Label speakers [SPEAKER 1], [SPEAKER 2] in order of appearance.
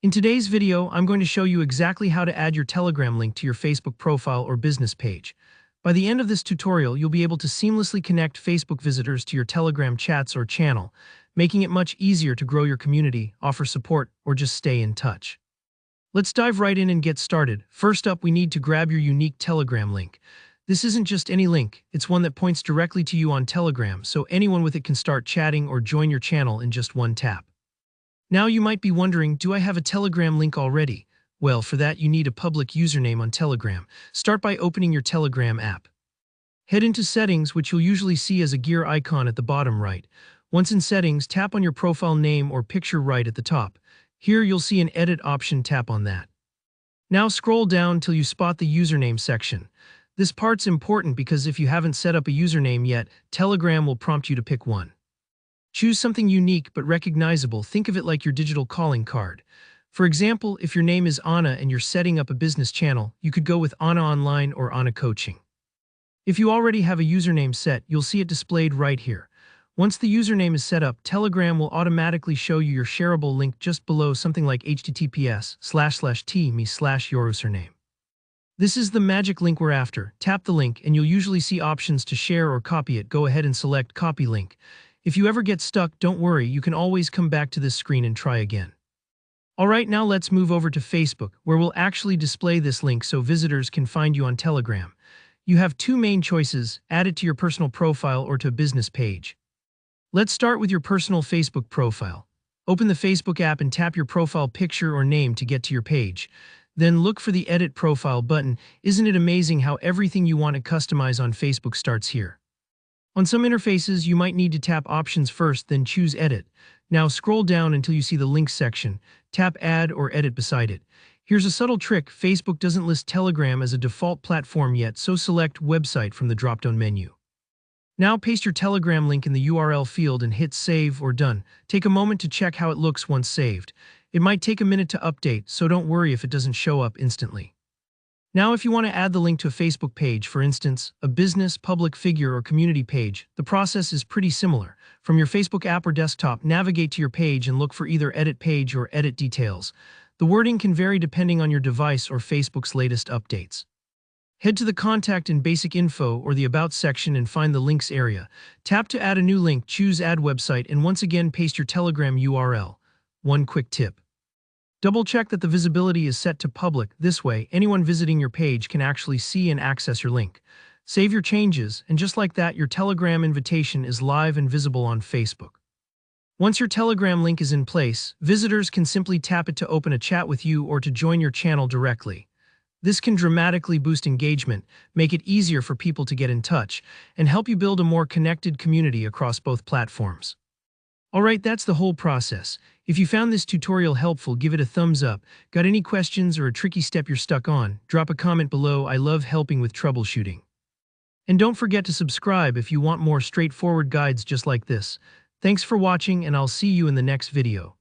[SPEAKER 1] In today's video, I'm going to show you exactly how to add your Telegram link to your Facebook profile or business page. By the end of this tutorial, you'll be able to seamlessly connect Facebook visitors to your Telegram chats or channel, making it much easier to grow your community, offer support, or just stay in touch. Let's dive right in and get started. First up, we need to grab your unique Telegram link. This isn't just any link, it's one that points directly to you on Telegram, so anyone with it can start chatting or join your channel in just one tap. Now you might be wondering, do I have a Telegram link already? Well, for that you need a public username on Telegram. Start by opening your Telegram app. Head into Settings, which you'll usually see as a gear icon at the bottom right. Once in Settings, tap on your profile name or picture right at the top. Here you'll see an Edit option, tap on that. Now scroll down till you spot the username section. This part's important because if you haven't set up a username yet, Telegram will prompt you to pick one. Choose something unique but recognizable. Think of it like your digital calling card. For example, if your name is Anna and you're setting up a business channel, you could go with Anna Online or Anna Coaching. If you already have a username set, you'll see it displayed right here. Once the username is set up, Telegram will automatically show you your shareable link just below, something like https://t.me/your username. This is the magic link we're after. Tap the link and you'll usually see options to share or copy it. Go ahead and select Copy Link. If you ever get stuck, don't worry, you can always come back to this screen and try again. Alright, now let's move over to Facebook, where we'll actually display this link so visitors can find you on Telegram. You have two main choices: add it to your personal profile or to a business page. Let's start with your personal Facebook profile. Open the Facebook app and tap your profile picture or name to get to your page. Then look for the Edit Profile button. Isn't it amazing how everything you want to customize on Facebook starts here? On some interfaces, you might need to tap Options first, then choose Edit. Now scroll down until you see the Links section. Tap Add or Edit beside it. Here's a subtle trick: Facebook doesn't list Telegram as a default platform yet, so select Website from the drop-down menu. Now paste your Telegram link in the URL field and hit Save or Done. Take a moment to check how it looks once saved. It might take a minute to update, so don't worry if it doesn't show up instantly. Now, if you want to add the link to a Facebook page, for instance, a business, public figure, or community page, the process is pretty similar. From your Facebook app or desktop, navigate to your page and look for either Edit Page or Edit Details. The wording can vary depending on your device or Facebook's latest updates. Head to the Contact and Basic Info or the About section and find the Links area. Tap to add a new link, choose Add Website, and once again paste your Telegram URL. One quick tip: double-check that the visibility is set to public. This way, anyone visiting your page can actually see and access your link. Save your changes, and just like that, your Telegram invitation is live and visible on Facebook. Once your Telegram link is in place, visitors can simply tap it to open a chat with you or to join your channel directly. This can dramatically boost engagement, make it easier for people to get in touch, and help you build a more connected community across both platforms. Alright, that's the whole process. If you found this tutorial helpful, give it a thumbs up. Got any questions or a tricky step you're stuck on? Drop a comment below. I love helping with troubleshooting. And don't forget to subscribe if you want more straightforward guides just like this. Thanks for watching, and I'll see you in the next video.